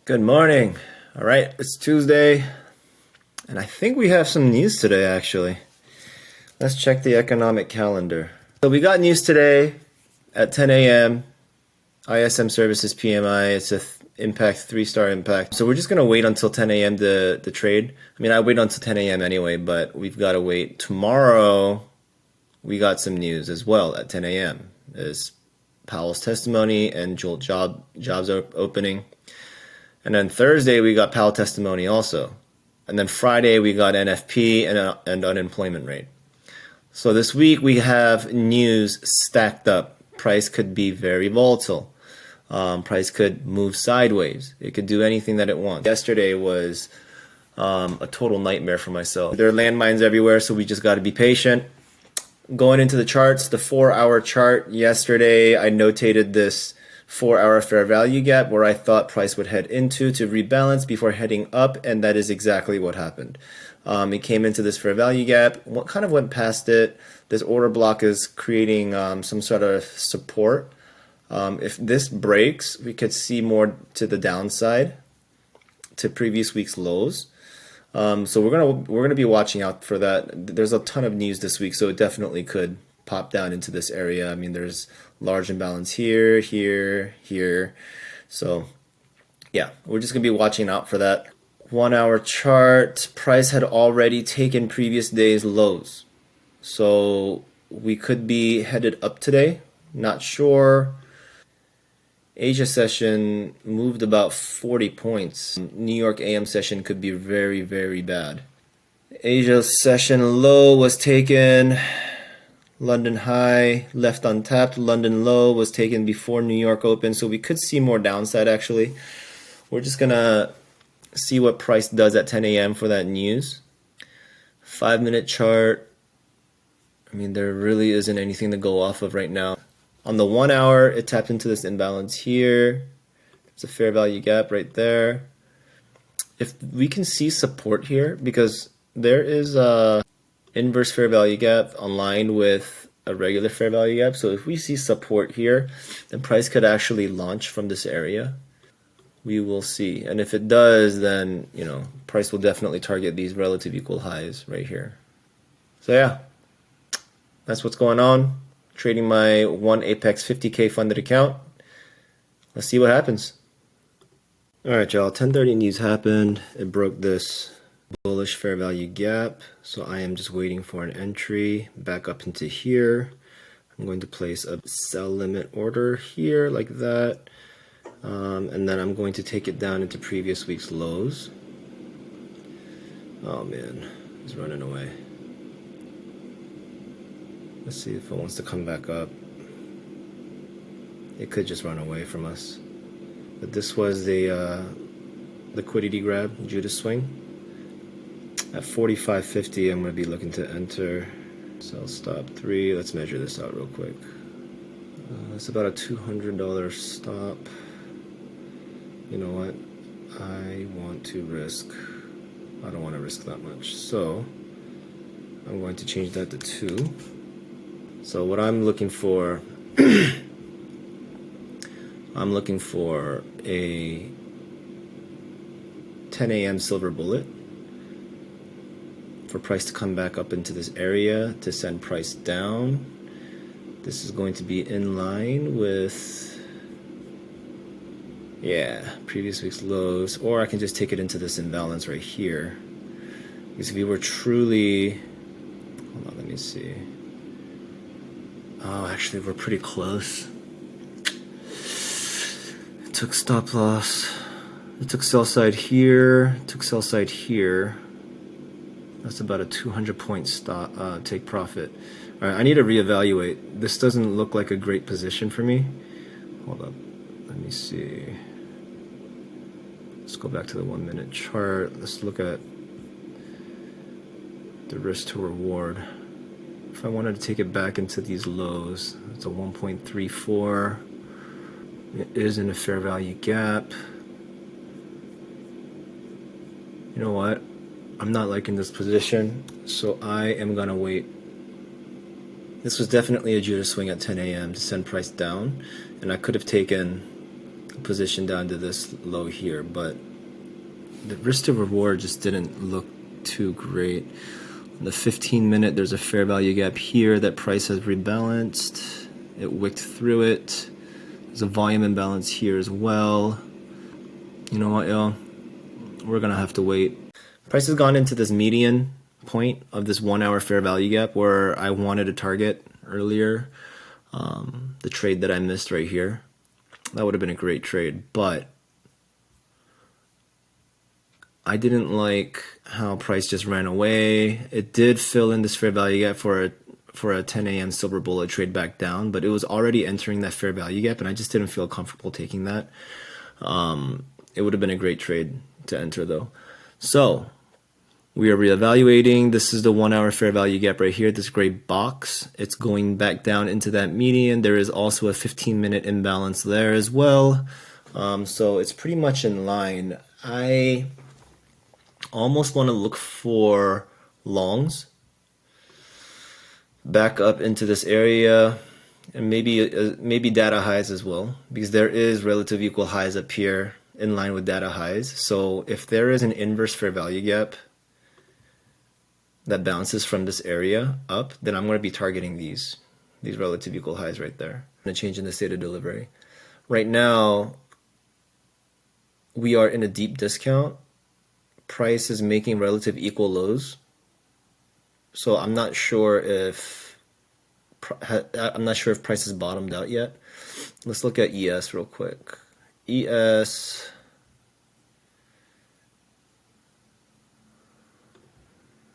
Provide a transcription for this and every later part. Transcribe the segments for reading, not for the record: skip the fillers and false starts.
Good morning. All right, it's Tuesday, and I think we have some news today, actually. Let's check the economic calendar. So we got news today at 10 a.m. ISM Services PMI. It's a impact, 3-star impact. So we're just going to wait until 10 a.m. to trade. I mean, I wait until 10 a.m. anyway, but we've got to wait. Tomorrow, we got some news as well at 10 a.m. There's Powell's testimony and jobs opening. And then Thursday, we got Powell testimony also. And then Friday, we got NFP and unemployment rate. So this week, we have news stacked up. Price could be very volatile. Price could move sideways. It could do anything that it wants. Yesterday was a total nightmare for myself. There are landmines everywhere, so we just got to be patient. Going into the charts, the 4-hour chart yesterday, I notated this 4-hour fair value gap where I thought price would head into to rebalance before heading up, and that is exactly what happened. It came into this fair value gap, kind of went past it. This order block is creating some sort of support. If this breaks, we could see more to the downside to previous week's lows. So we're gonna be watching out for that. There's a ton of news this week, so it definitely could pop down into this area. I mean, there's large imbalance here, here, here. So yeah, we're just gonna be watching out for that. 1-hour chart, price had already taken previous day's lows. So we could be headed up today, not sure. Asia session moved about 40 points. New York AM session could be very, very bad. Asia session low was taken. London high left untapped. London low was taken before New York open, so we could see more downside actually. We're just gonna see what price does at 10 a.m. for that news. 5-minute chart. I mean, there really isn't anything to go off of right now. On the 1-hour, it tapped into this imbalance here. There's a fair value gap right there. If we can see support here, because there is a inverse fair value gap aligned with a regular fair value gap. So if we see support here, then price could actually launch from this area. We will see. And if it does, then, you know, price will definitely target these relative equal highs right here. So yeah, that's what's going on. Trading my one Apex 50K funded account. Let's see what happens. All right, y'all, 10:30 news happened. It broke this bullish fair value gap. So I am just waiting for an entry back up into here. I'm going to place a sell limit order here like that. And then I'm going to take it down into previous week's lows. Oh man, it's running away. Let's see if it wants to come back up. It could just run away from us. But this was the liquidity grab, Judas swing. At 45.50, I'm going to be looking to enter. Sell stop 3. Let's measure this out real quick. It's about a $200 stop. You know what? I want to risk. I don't want to risk that much. So I'm going to change that to 2. So what I'm looking for, I'm looking for a 10 a.m. silver bullet for price to come back up into this area to send price down. This is going to be in line with, yeah, previous week's lows, or I can just take it into this imbalance right here. Because if we were truly, hold on, let me see. Oh, actually, we're pretty close. It took stop loss. It took sell side here. It took sell side here. That's about a 200-point stop. Take profit. All right, I need to reevaluate. This doesn't look like a great position for me. Hold up. Let me see. Let's go back to the 1-minute chart. Let's look at the risk to reward. If I wanted to take it back into these lows, it's a 1.34. It is in a fair value gap. You know what? I'm not liking this position, so I am gonna wait. This was definitely a Judas swing at 10 a.m. to send price down, and I could have taken position down to this low here, but the risk to reward just didn't look too great. On the 15-minute, there's a fair value gap here that price has rebalanced. It wicked through it. There's a volume imbalance here as well. You know what, y'all? We're gonna have to wait. Price has gone into this median point of this 1 hour fair value gap where I wanted to target earlier. The trade that I missed right here. That would have been a great trade, but I didn't like how price just ran away. It did fill in this fair value gap for a 10 a.m. silver bullet trade back down, but it was already entering that fair value gap, and I just didn't feel comfortable taking that. It would have been a great trade to enter though. So we are reevaluating. This is the 1 hour fair value gap right here, this gray box. It's going back down into that median. There is also a 15-minute imbalance there as well. So it's pretty much in line. I almost want to look for longs back up into this area, and maybe data highs as well, because there is relative equal highs up here in line with data highs. So if there is an inverse fair value gap that bounces from this area up, then I'm going to be targeting these relative equal highs right there. I'm going to change in the state of delivery. Right now, we are in a deep discount. Price is making relative equal lows. So I'm not sure if price has bottomed out yet. Let's look at ES real quick. ES.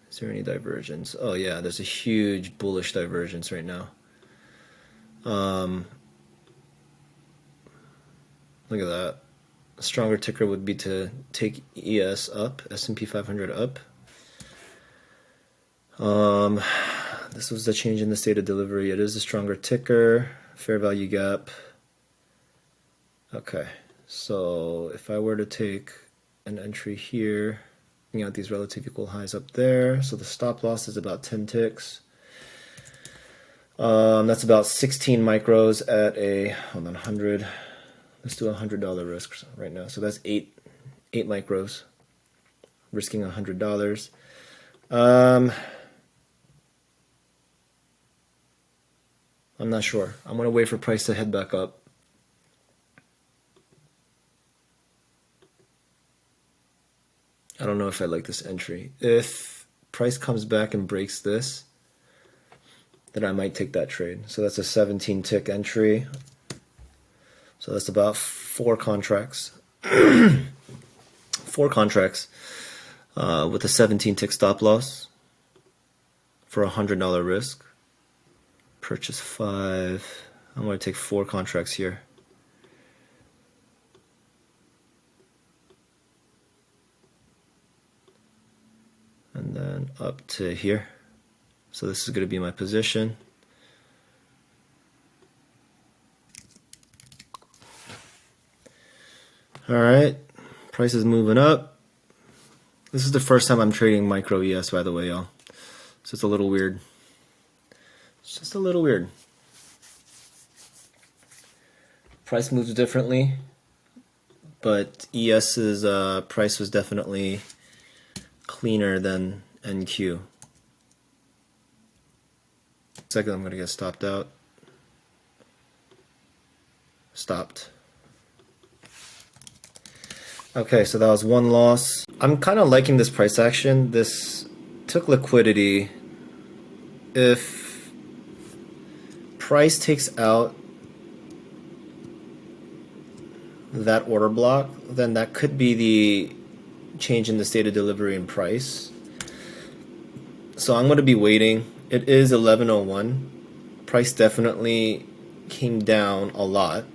Is there any divergence? Oh yeah, there's a huge bullish divergence right now. Look at that. A stronger ticker would be to take ES up, S&P 500 up. This was the change in the state of delivery. It is a stronger ticker, fair value gap. Okay, so if I were to take an entry here, looking at these relative equal highs up there, so the stop loss is about 10 ticks. That's about 16 micros at a, hold on, 100. Let's do $100 risk right now. So that's eight micros, risking $100. I'm not sure. I'm gonna wait for price to head back up. I don't know if I like this entry. If price comes back and breaks this, then I might take that trade. So that's a 17 tick entry. So that's about 4 contracts. 4 contracts with a 17 tick stop loss for $100 risk. Purchase 5. I'm going to take 4 contracts here. And then up to here. So this is going to be my position. All right, price is moving up. This is the first time I'm trading micro ES, by the way, y'all. So it's a little weird. It's just a little weird. Price moves differently, but ES's price was definitely cleaner than NQ. Second, I'm going to get stopped out. Stopped. Okay, so that was 1 loss. I'm kind of liking this price action. This took liquidity. If price takes out that order block, then that could be the change in the state of delivery and price. So I'm going to be waiting. It is 11:01. Price definitely came down a lot.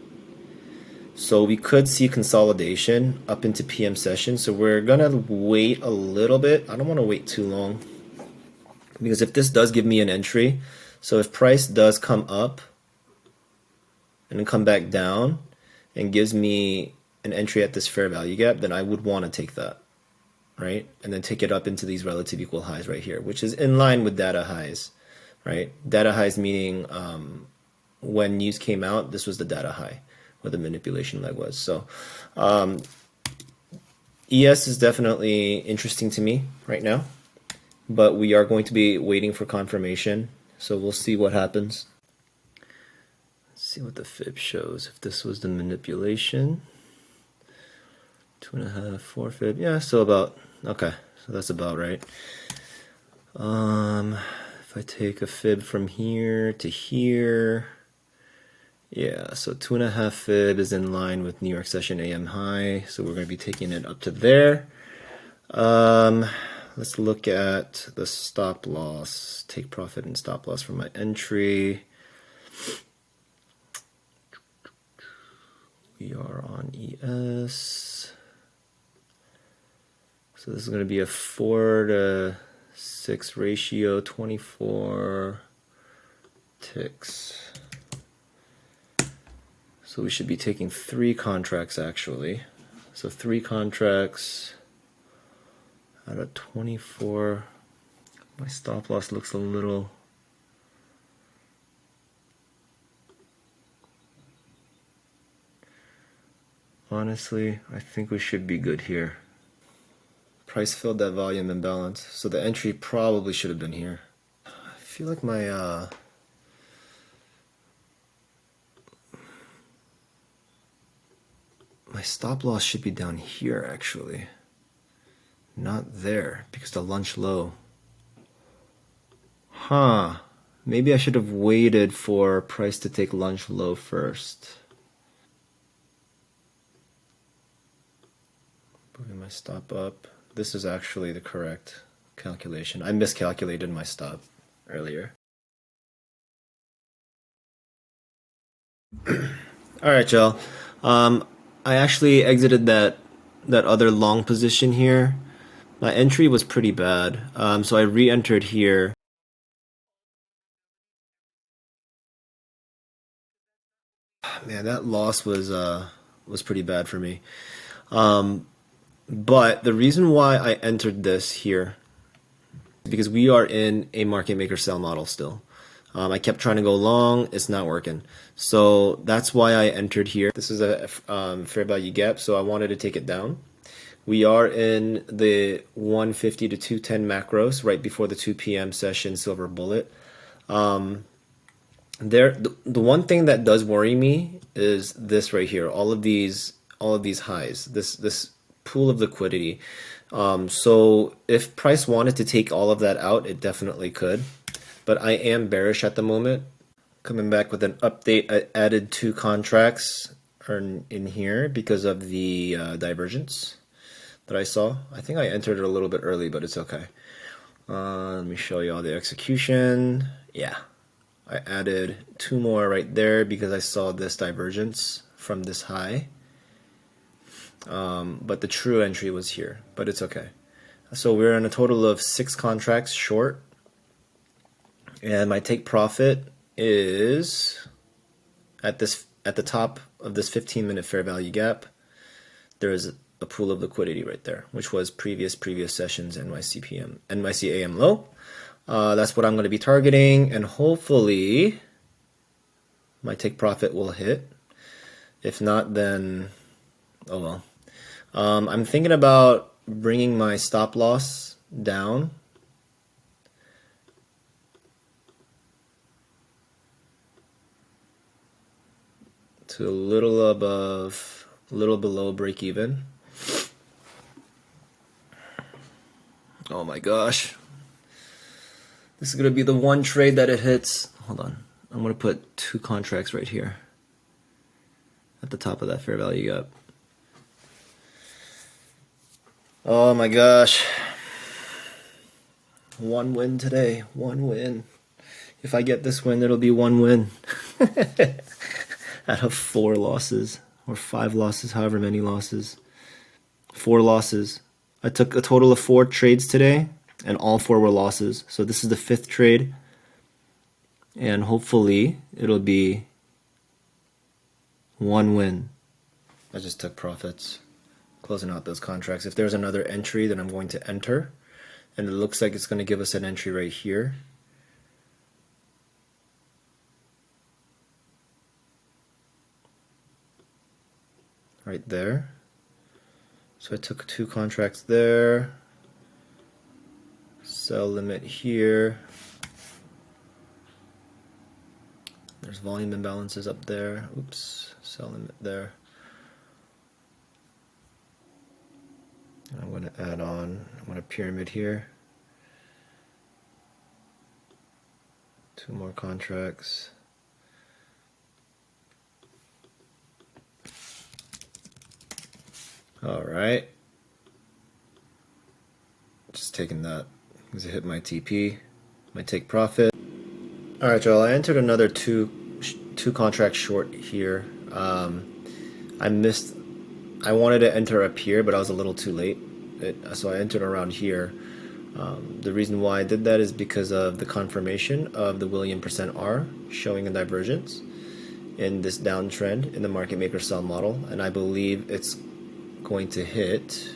So we could see consolidation up into PM session. So we're going to wait a little bit. I don't want to wait too long, because if this does give me an entry, so if price does come up and then come back down and gives me an entry at this fair value gap, then I would want to take that, right? And then take it up into these relative equal highs right here, which is in line with data highs, right? Data highs meaning when news came out, this was the data high, what the manipulation leg was. So ES is definitely interesting to me right now, but we are going to be waiting for confirmation. So we'll see what happens. Let's see what the fib shows. If this was the manipulation, 2.5, 4 fib. Yeah, so about, okay, so that's about right. If I take a fib from here to here, yeah, so 2.5 fib is in line with New York session AM high, so we're going to be taking it up to there. Let's look at the stop loss, take profit and stop loss from my entry. We are on ES. So this is going to be a 4-to-6 ratio, 24 ticks. So we should be taking 3 contracts actually. So 3 contracts out of 24. My stop loss looks a little... Honestly, I think we should be good here. Price filled that volume imbalance, so the entry probably should have been here. I feel like my my stop loss should be down here actually. Not there, because the lunch low. Huh. Maybe I should have waited for price to take lunch low first. Moving my stop up. This is actually the correct calculation. I miscalculated my stop earlier. Alright, y'all. I actually exited that other long position here. My entry was pretty bad, so I re-entered here. Man, that loss was pretty bad for me. But the reason why I entered this here is because we are in a market maker sell model still. I kept trying to go long, it's not working. So that's why I entered here. This is a fair value gap, so I wanted to take it down. We are in the 150 to 210 macros right before the 2 p.m. session silver bullet. The one thing that does worry me is this right here. All of these highs. This pool of liquidity. So if price wanted to take all of that out, it definitely could. But I am bearish at the moment. Coming back with an update, I added 2 contracts in here because of the divergence that I saw. I think I entered it a little bit early, but it's okay. Let me show you all the execution. Yeah, I added 2 more right there because I saw this divergence from this high. But the true entry was here, but it's okay. So we're on a total of 6 contracts short. And my take profit is at the top of this 15-minute fair value gap. There is a pool of liquidity right there, which was previous sessions NYC AM low. That's what I'm going to be targeting, and hopefully my take profit will hit. If not, then oh well. I'm thinking about bringing my stop loss down to a little below break even. Oh my gosh. This is going to be the one trade that it hits. Hold on. I'm going to put 2 contracts right here at the top of that fair value gap. Oh my gosh. 1 win today. 1 win. If I get this win, it'll be 1 win. Out of 4 losses. Or 5 losses, however many losses. 4 losses. I took a total of 4 trades today, and all 4 were losses. So this is the 5th trade. And hopefully, it'll be 1 win. I just took profits. Closing out those contracts. If there's another entry, then I'm going to enter. And it looks like it's going to give us an entry right here. right there. So I took 2 contracts there. Sell limit here. There's volume imbalances up there. Oops, sell limit there. And I'm going to add on, I'm going to pyramid here. 2 more contracts. All right. Just taking that because it hit my TP, my take profit. All right, y'all. I entered another two contracts short here. I missed. I wanted to enter up here, but I was a little too late. So I entered around here. The reason why I did that is because of the confirmation of the William %R showing a divergence in this downtrend in the market maker sell model, and I believe it's going to hit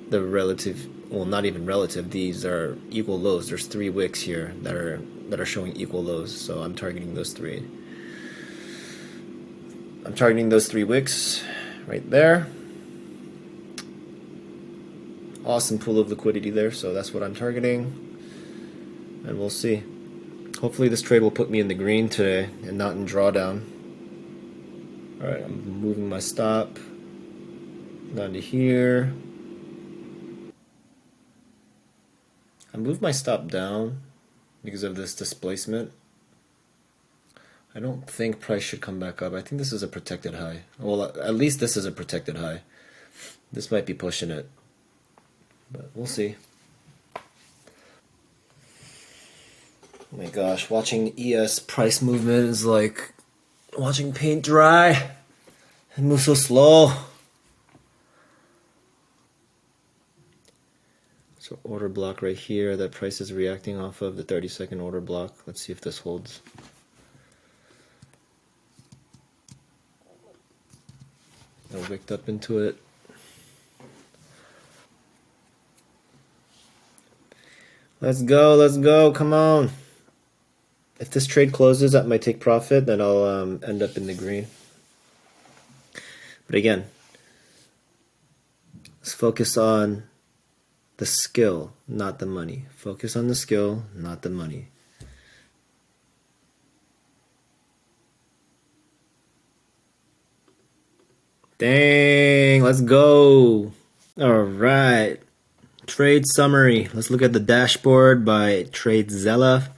the relative, well, not even relative, these are equal lows. There's 3 wicks here that are showing equal lows, so I'm targeting those 3. I'm targeting those 3 wicks right there. Awesome pool of liquidity there, so that's what I'm targeting, and we'll see. Hopefully this trade will put me in the green today and not in drawdown. Alright, I'm moving my stop down to here. I moved my stop down because of this displacement. I don't think price should come back up. I think this is a protected high. Well, at least this is a protected high. This might be pushing it, but we'll see. Oh my gosh, watching ES price movement is like watching paint dry. It moves so slow. So order block right here that price is reacting off of the 30-second order block. Let's see if this holds. I wicked up into it. Let's go, come on. If this trade closes at my take profit, then I'll end up in the green. But again, let's focus on the skill, not the money. Focus on the skill, not the money. Dang, let's go. All right. Trade summary. Let's look at the dashboard by TradeZella.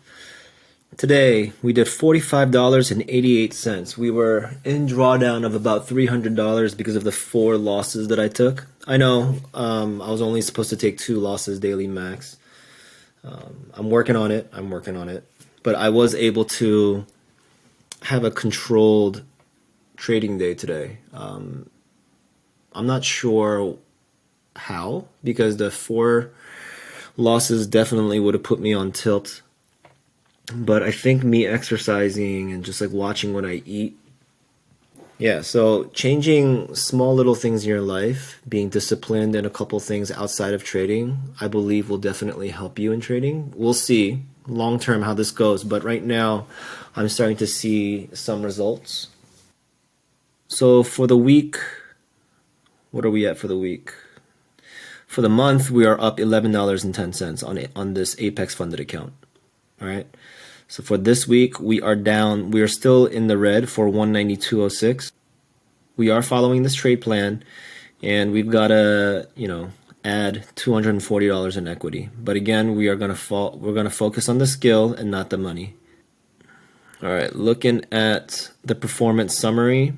Today, we did $45.88. We were in drawdown of about $300 because of the 4 losses that I took. I know I was only supposed to take 2 losses daily max. I'm working on it. But I was able to have a controlled trading day today. I'm not sure how, because the 4 losses definitely would have put me on tilt. But I think me exercising and just like watching what I eat. Yeah, so changing small little things in your life, being disciplined in a couple things outside of trading, I believe will definitely help you in trading. We'll see long term how this goes, but right now I'm starting to see some results. So for the week, what are we at for the week? For the month, we are up $11.10 on this Apex funded account. All right. So for this week, we are down. We are still in the red for 192.06. We are following this trade plan, and we've got to, add $240 in equity. But again, we're going to focus on the skill and not the money. All right. Looking at the performance summary,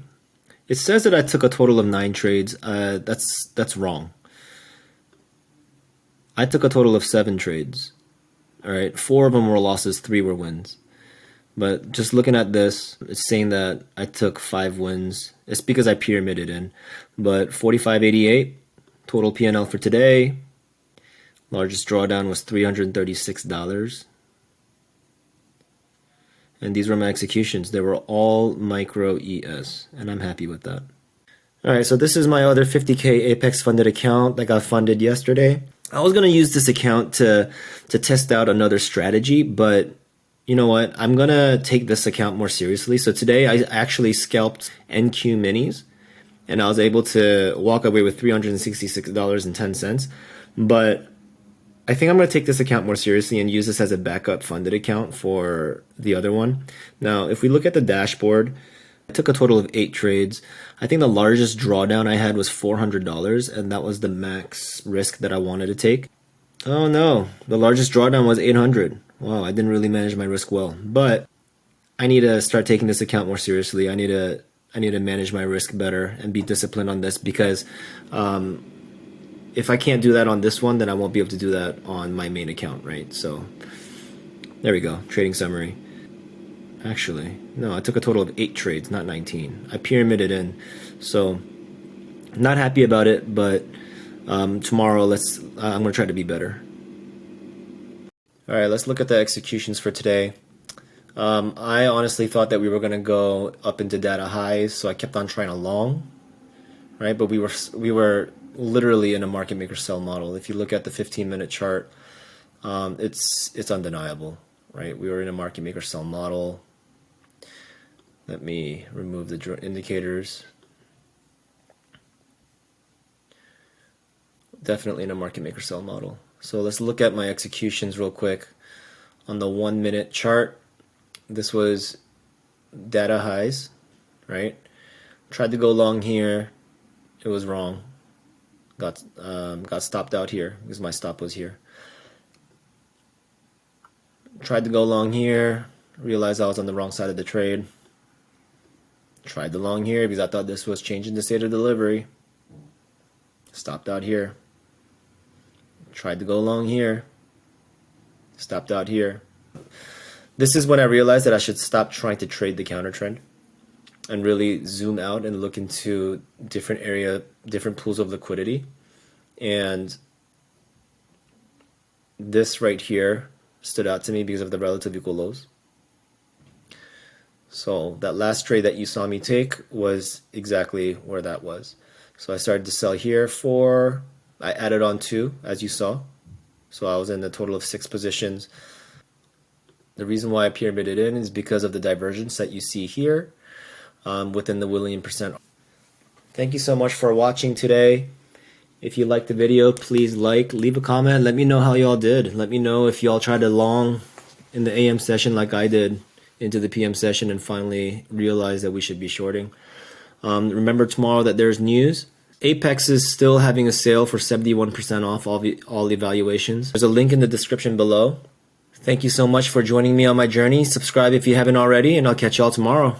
it says that I took a total of 9 trades. That's wrong. I took a total of 7 trades. All right, 4 of them were losses, 3 were wins. But just looking at this, it's saying that I took 5 wins. It's because I pyramided in. But 45.88 total P&L for today. Largest drawdown was $336. And these were my executions. They were all micro ES, and I'm happy with that. All right, so this is my other 50K Apex funded account that got funded yesterday. I was going to use this account to test out another strategy, but you know what? I'm going to take this account more seriously. So today I actually scalped NQ minis, and I was able to walk away with $366.10. But I think I'm going to take this account more seriously and use this as a backup funded account for the other one. Now, if we look at the dashboard, I took a total of 8 trades. I think the largest drawdown I had was $400, and that was the max risk that I wanted to take. Oh no, the largest drawdown was 800. Wow, I didn't really manage my risk well. But I need to start taking this account more seriously. I need to manage my risk better and be disciplined on this, because if I can't do that on this one, then I won't be able to do that on my main account, right? So there we go, trading summary. Actually, no, I took a total of 8 trades, not 19. I pyramided in, so not happy about it, but tomorrow I'm gonna try to be better. All right, let's look at the executions for today. I honestly thought that we were gonna go up into data highs, so I kept on trying a long, right? But we were literally in a market maker sell model. If you look at the 15-minute chart, it's undeniable, right? We were in a market maker sell model. Let me remove the indicators. Definitely in a market maker sell model. So let's look at my executions real quick. On the 1-minute chart, this was data highs, right? Tried to go long here. It was wrong. Got stopped out here because my stop was here. Tried to go long here. Realized I was on the wrong side of the trade. Tried the long here because I thought this was changing the state of delivery. Stopped out here. Tried to go long here. Stopped out here. This is when I realized that I should stop trying to trade the counter trend and really zoom out and look into different pools of liquidity. And this right here stood out to me because of the relative equal lows. So that last trade that you saw me take was exactly where that was. So I started to sell here I added on 2, as you saw. So I was in a total of 6 positions. The reason why I pyramided in is because of the divergence that you see here within the William percent. Thank you so much for watching today. If you liked the video, please leave a comment. Let me know how y'all did. Let me know if y'all tried to long in the AM session like I did into the PM session and finally realized that we should be shorting. Remember tomorrow that there's news. Apex is still having a sale for 71% off all evaluations. There's a link in the description below. Thank you so much for joining me on my journey. Subscribe if you haven't already, and I'll catch y'all tomorrow.